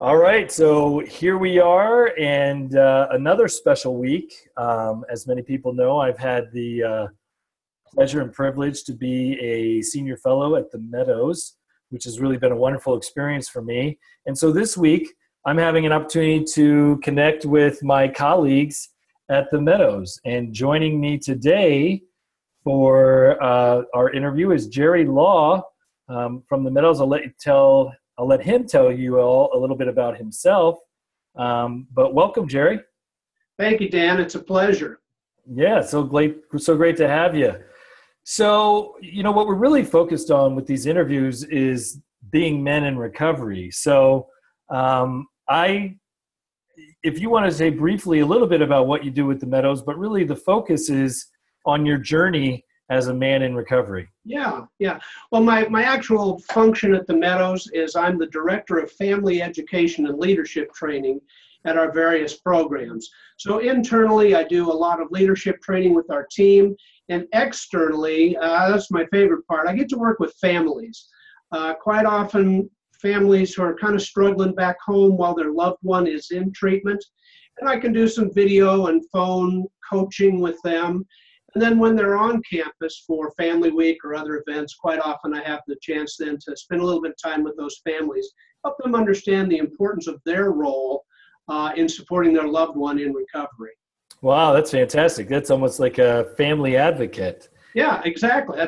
All right, so here we are, and another special week. As many people know, I've had the pleasure and privilege to be a senior fellow at the Meadows, which has really been a wonderful experience for me. And so this week, I'm having an opportunity to connect with my colleagues at the Meadows. And joining me today for our interview is Jerry Law from the Meadows. I'll let him tell you all a little bit about himself. But welcome, Jerry. Thank you, Dan. It's a pleasure. Yeah, so great to have you. So, what we're really focused on with these interviews is being men in recovery. So, if you want to say briefly a little bit about what you do with the Meadows, but really the focus is on your journey as a man in recovery. Yeah. Well, my actual function at the Meadows is I'm the Director of Family Education and Leadership Training at our various programs. So internally, I do a lot of leadership training with our team, and externally, that's my favorite part, I get to work with families. Quite often, families who are kind of struggling back home while their loved one is in treatment, and I can do some video and phone coaching with them. And then when they're on campus for Family Week or other events, quite often I have the chance then to spend a little bit of time with those families, help them understand the importance of their role in supporting their loved one in recovery. Wow, that's fantastic. That's almost like a family advocate. Yeah, exactly.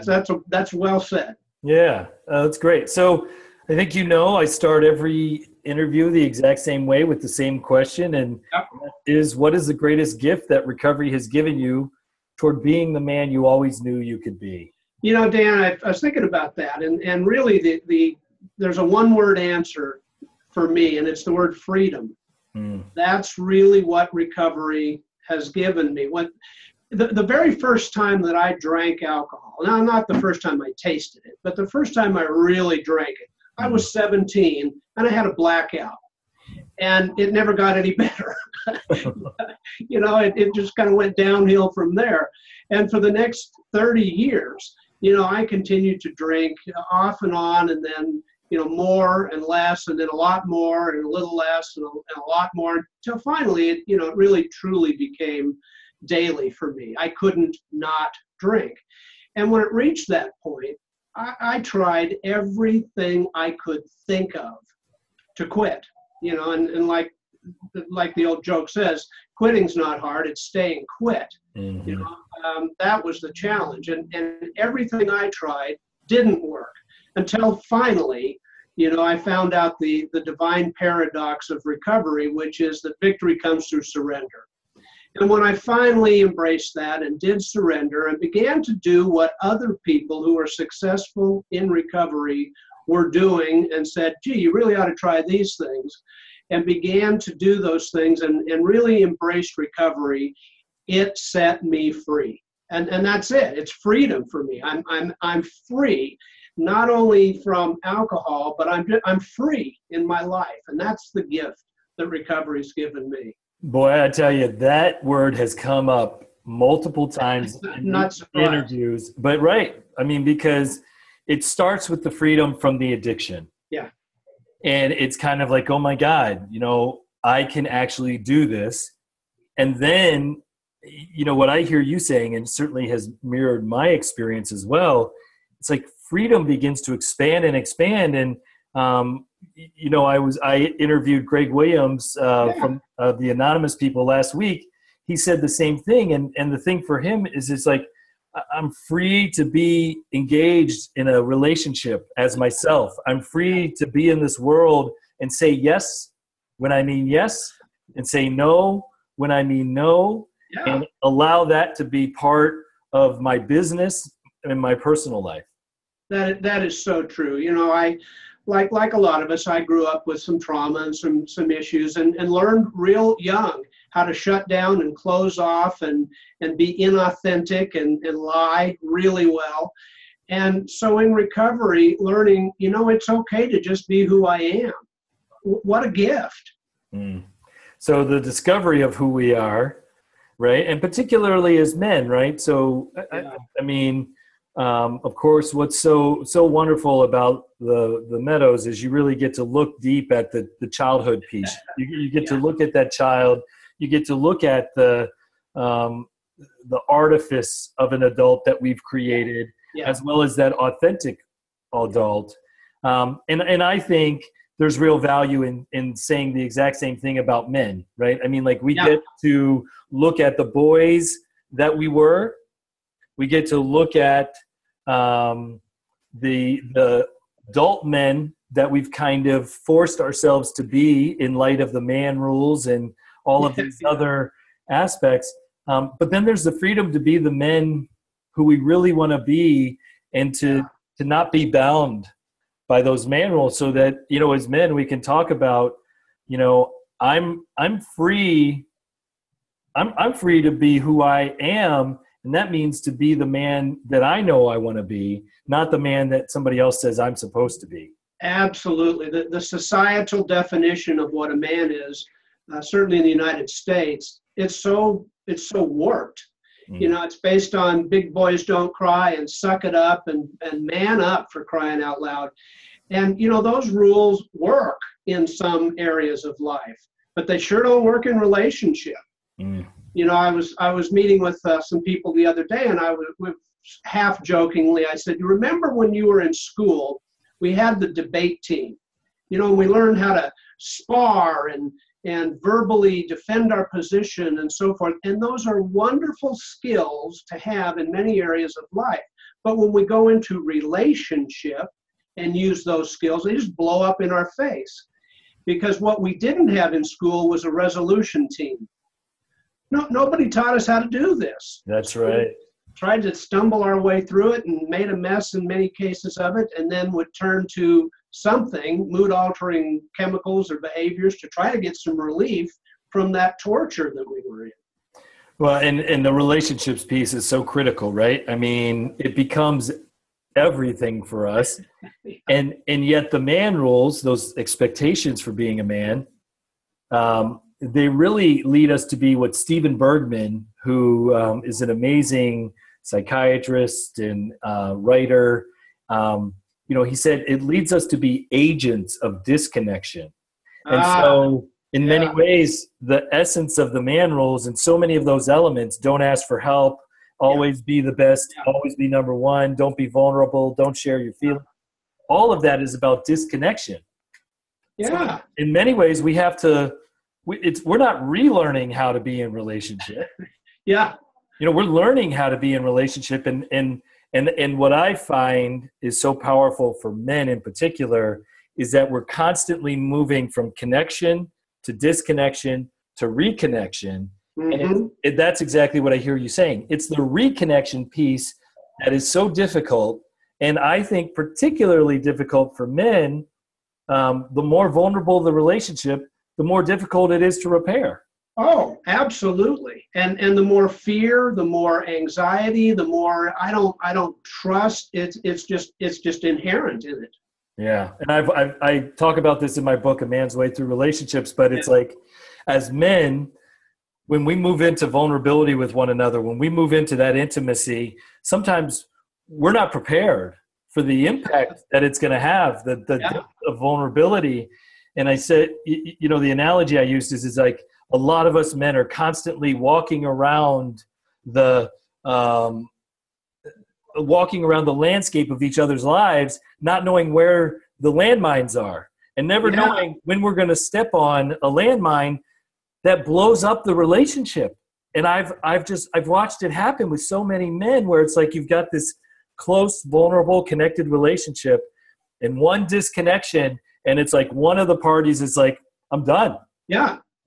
That's well said. Yeah, that's great. So I think I start every interview the exact same way with the same question, and Yep. that is, what is the greatest gift that recovery has given you toward being the man you always knew you could be? Dan, I was thinking about that, and really there's a one-word answer for me, and it's the word freedom. That's really what recovery has given me. The very first time that I drank alcohol, now not the first time I tasted it, but the first time I really drank it, I was 17, and I had a blackout. And it never got any better. It just kind of went downhill from there. And for the next 30 years, I continued to drink off and on, and then, more and less, and then a lot more, and a little less, and a lot more, until finally, it really truly became daily for me. I couldn't not drink. And when it reached that point, I tried everything I could think of to quit. And like the old joke says, quitting's not hard, it's staying quit. Mm-hmm. That was the challenge. And everything I tried didn't work until finally, I found out the divine paradox of recovery, which is that victory comes through surrender. And when I finally embraced that and did surrender and began to do what other people who are successful in recovery were doing and said, gee, you really ought to try these things, and began to do those things and really embraced recovery, it set me free. And that's it. It's freedom for me. I'm free, not only from alcohol, but I'm free in my life. And that's the gift that recovery's given me. Boy, I tell you, that word has come up multiple times in interviews. But right, because it starts with the freedom from the addiction. Yeah. And it's kind of like, oh my God, I can actually do this. And then, what I hear you saying, and certainly has mirrored my experience as well, it's like freedom begins to expand and expand. And, I interviewed Greg Williams from the Anonymous people last week. He said the same thing. And the thing for him is, it's like, I'm free to be engaged in a relationship as myself. I'm free to be in this world and say yes when I mean yes, and say no when I mean no, and allow that to be part of my business and my personal life. That is so true. I like a lot of us, I grew up with some trauma and some issues, and learned real young how to shut down and close off and be inauthentic and lie really well. And so in recovery, learning, it's okay to just be who I am. What a gift. So the discovery of who we are, right? And particularly as men, right? So, Of course, what's so wonderful about the Meadows is you really get to look deep at the childhood piece. You get to look at that child. You get to look at the artifice of an adult that we've created, as well as that authentic adult. And I think there's real value in saying the exact same thing about men, right? I mean, like we get to look at the boys that we were. We get to look at the adult men that we've kind of forced ourselves to be in light of the man rules and all of these other aspects. But then there's the freedom to be the men who we really want to be, and to not be bound by those man rules, so that, you know, as men, we can talk about, you know, I'm free. I'm free to be who I am. And that means to be the man that I know I want to be, not the man that somebody else says I'm supposed to be. Absolutely. The societal definition of what a man is, certainly in the United States, it's so warped. You know, it's based on big boys don't cry and suck it up and man up, for crying out loud. And, you know, those rules work in some areas of life, but they sure don't work in relationship. You know, I was meeting with some people the other day, and I was half jokingly, I said, you remember when you were in school, we had the debate team, you know, and we learned how to spar and verbally defend our position and so forth. And those are wonderful skills to have in many areas of life. But when we go into relationship and use those skills, they just blow up in our face. Because what we didn't have in school was a resolution team. No, nobody taught us how to do this. That's right. We tried to stumble our way through it and made a mess in many cases of it, and then would turn to something, mood-altering chemicals or behaviors, to try to get some relief from that torture that we were in. Well, and the relationships piece is so critical, right? I mean, it becomes everything for us. And yet the man rules, those expectations for being a man, they really lead us to be what Stephen Bergman, who is an amazing psychiatrist and writer, you know, he said it leads us to be agents of disconnection. And so in many ways, the essence of the man rules and so many of those elements, don't ask for help, always be the best, always be number one, don't be vulnerable, don't share your feelings. All of that is about disconnection. So in many ways, we have to, we're not relearning how to be in relationship. You know, we're learning how to be in relationship. And what I find is so powerful for men in particular is that we're constantly moving from connection to disconnection to reconnection. And that's exactly what I hear you saying. It's the reconnection piece that is so difficult. And I think particularly difficult for men. The more vulnerable the relationship, the more difficult it is to repair. Oh, absolutely. And the more fear, the more anxiety, the more I don't trust. It's just inherent in it. Yeah. And I talk about this in my book, A Man's Way Through Relationships, but it's like, as men, when we move into vulnerability with one another, when we move into that intimacy, sometimes we're not prepared for the impact that it's going to have, the depth of vulnerability. And I said, you know, the analogy I used is like, a lot of us men are constantly walking around the landscape of each other's lives, not knowing where the landmines are, and never knowing when we're going to step on a landmine that blows up the relationship. And I've watched it happen with so many men, where it's like you've got this close, vulnerable, connected relationship, and one disconnection, and it's like one of the parties is like, I'm done.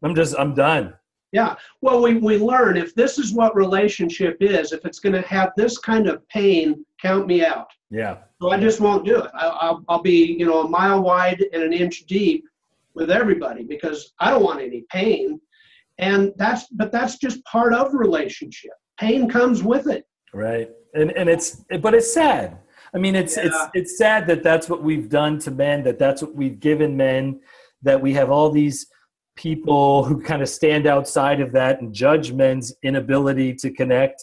I'm done. Yeah. Well, we learn, if this is what relationship is, if it's going to have this kind of pain, count me out. Yeah. So I just won't do it. I'll be, you know, a mile wide and an inch deep with everybody, because I don't want any pain. And that's just part of relationship. Pain comes with it. Right. And it's sad. I mean, it's sad that that's what we've done to men, that's what we've given men, that we have all these people who kind of stand outside of that and judge men's inability to connect.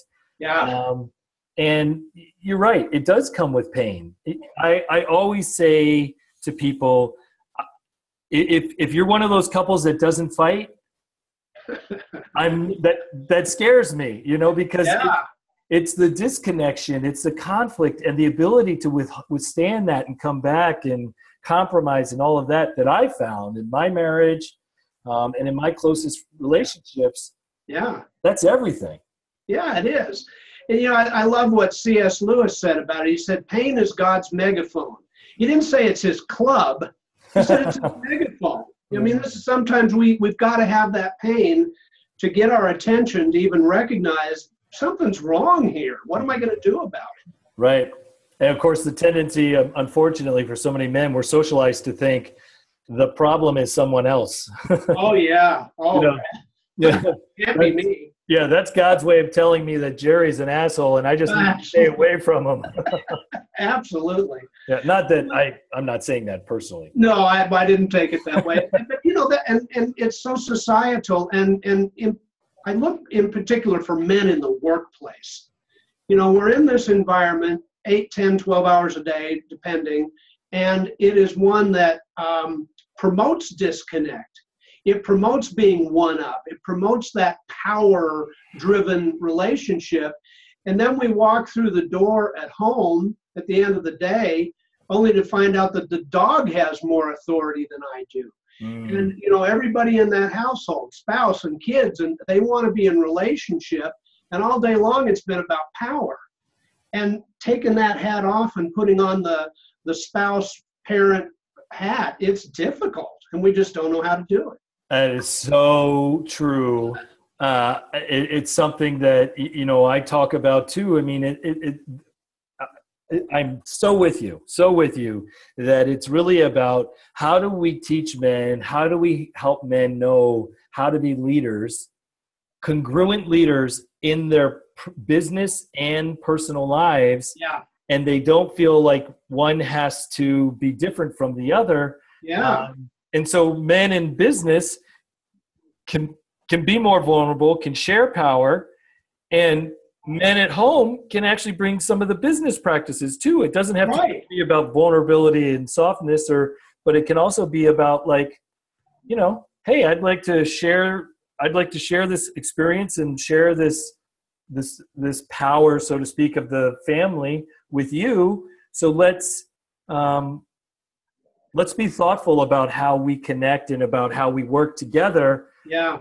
And you're right, it does come with pain. I always say to people, if you're one of those couples that doesn't fight, that scares me, because it's the disconnection, it's the conflict, and the ability to withstand that and come back and compromise and all of that I found in my marriage and in my closest relationships. Yeah. That's everything. Yeah, it is. And, I love what C.S. Lewis said about it. He said, pain is God's megaphone. He didn't say it's his club. He said it's his megaphone. I mean, this is sometimes we've got to have that pain to get our attention to even recognize something's wrong here. What am I going to do about it? Right. And of course, the tendency, unfortunately, for so many men, we're socialized to think the problem is someone else. Oh, yeah. Oh, yeah. Can't be me. Yeah, that's God's way of telling me that Jerry's an asshole and I just need to stay away from him. Absolutely. Yeah, not that I'm not saying that personally. No, I didn't take it that way. But that, and it's so societal, and I look in particular for men in the workplace. We're in this environment 8, 10, 12 hours a day, depending, and it is one that promotes disconnect. It promotes being one up. It promotes that power-driven relationship. And then we walk through the door at home at the end of the day, only to find out that the dog has more authority than I do. And, everybody in that household, spouse and kids, and they want to be in relationship. And all day long, it's been about power. And taking that hat off and putting on the spouse parent hat, it's difficult. And we just don't know how to do it. That is so true. It's something that, I talk about too. I mean, I'm so with you that it's really about how do we teach men, how do we help men know how to be leaders, congruent leaders in their business and personal lives. Yeah. And they don't feel like one has to be different from the other. Yeah. And so men in business can be more vulnerable, can share power, and men at home can actually bring some of the business practices too. It doesn't have to be about vulnerability and softness, but it can also be about hey, I'd like to share this experience and share this power, so to speak, of the family with you. So let's be thoughtful about how we connect and about how we work together. Yeah.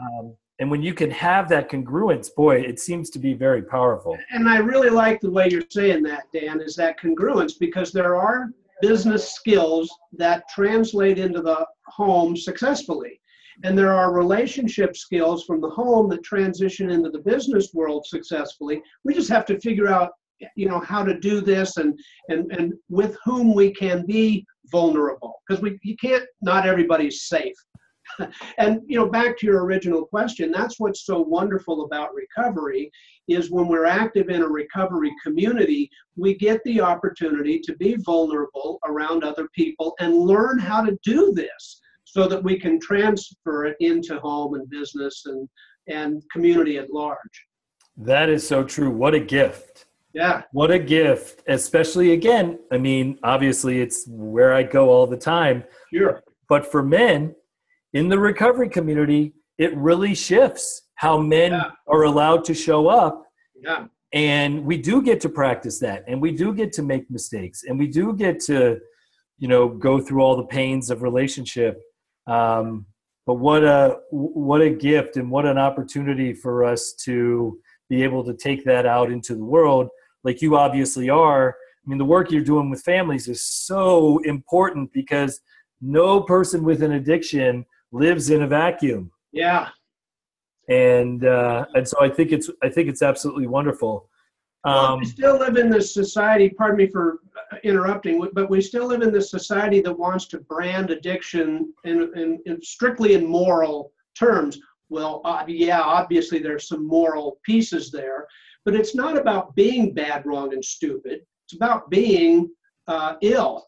And when you can have that congruence, boy, it seems to be very powerful. And I really like the way you're saying that, Dan, is that congruence, because there are business skills that translate into the home successfully. And there are relationship skills from the home that transition into the business world successfully. We just have to figure out, how to do this and with whom we can be vulnerable, because not everybody's safe. And, back to your original question, that's what's so wonderful about recovery is when we're active in a recovery community, we get the opportunity to be vulnerable around other people and learn how to do this so that we can transfer it into home and business and community at large. That is so true. What a gift. Yeah. What a gift, especially again, I mean, obviously it's where I go all the time. Sure. But for men in the recovery community, it really shifts how men are allowed to show up. Yeah. And we do get to practice that, and we do get to make mistakes, and we do get to, go through all the pains of relationship. But what a gift and what an opportunity for us to be able to take that out into the world, like you obviously are. I mean, the work you're doing with families is so important because no person with an addiction lives in a vacuum. Yeah. And so I think it's absolutely wonderful. We still live in this society, pardon me for interrupting, but we still live in this society that wants to brand addiction in strictly in moral terms. Well, obviously there's some moral pieces there, but it's not about being bad, wrong, and stupid. It's about being ill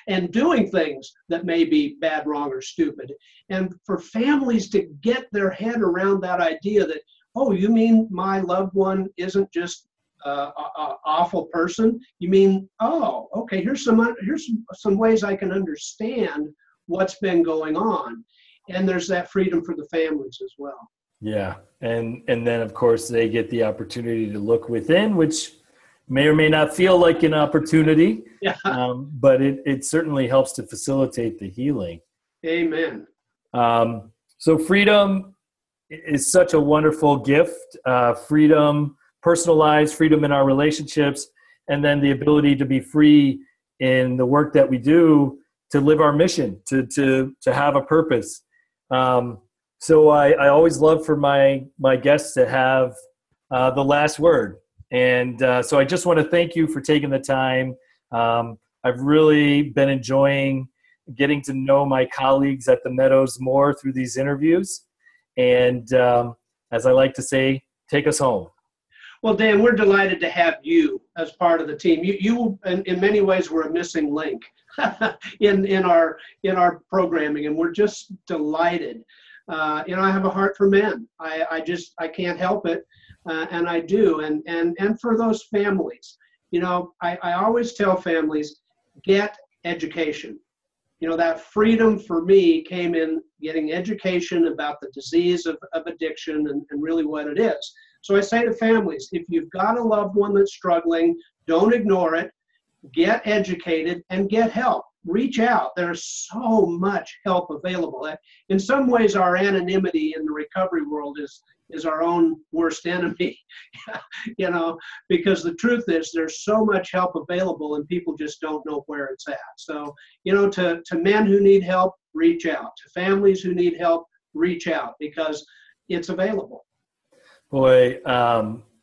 and doing things that may be bad, wrong, or stupid. And for families to get their head around that idea that, oh, you mean my loved one isn't just awful person. You mean, oh, okay, here's some ways I can understand what's been going on. And there's that freedom for the families as well. Yeah. And then of course they get the opportunity to look within, which may or may not feel like an opportunity, Yeah. But it certainly helps to facilitate the healing. Amen. So freedom is such a wonderful gift. Freedom, personalized freedom in our relationships, and then the ability to be free in the work that we do, to live our mission, to have a purpose. So I always love for my guests to have the last word. And so I just want to thank you for taking the time. I've really been enjoying getting to know my colleagues at the Meadows more through these interviews. And as I like to say, take us home. Well, Dan, we're delighted to have you as part of the team. You in many ways, were a missing link in our programming, and we're just delighted. I have a heart for men. I can't help it, and I do. And for those families, I always tell families, get education. That freedom for me came in getting education about the disease of addiction and really what it is. So I say to families, if you've got a loved one that's struggling, don't ignore it. Get educated and get help. Reach out. There's so much help available. In some ways, our anonymity in the recovery world is our own worst enemy, because the truth is there's so much help available and people just don't know where it's at. So, to men who need help, reach out. To families who need help, reach out, because it's available. Boy,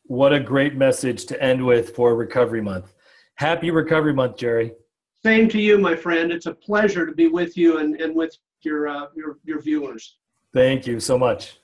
what a great message to end with for Recovery Month. Happy Recovery Month, Jerry. Same to you, my friend. It's a pleasure to be with you and with your viewers. Thank you so much.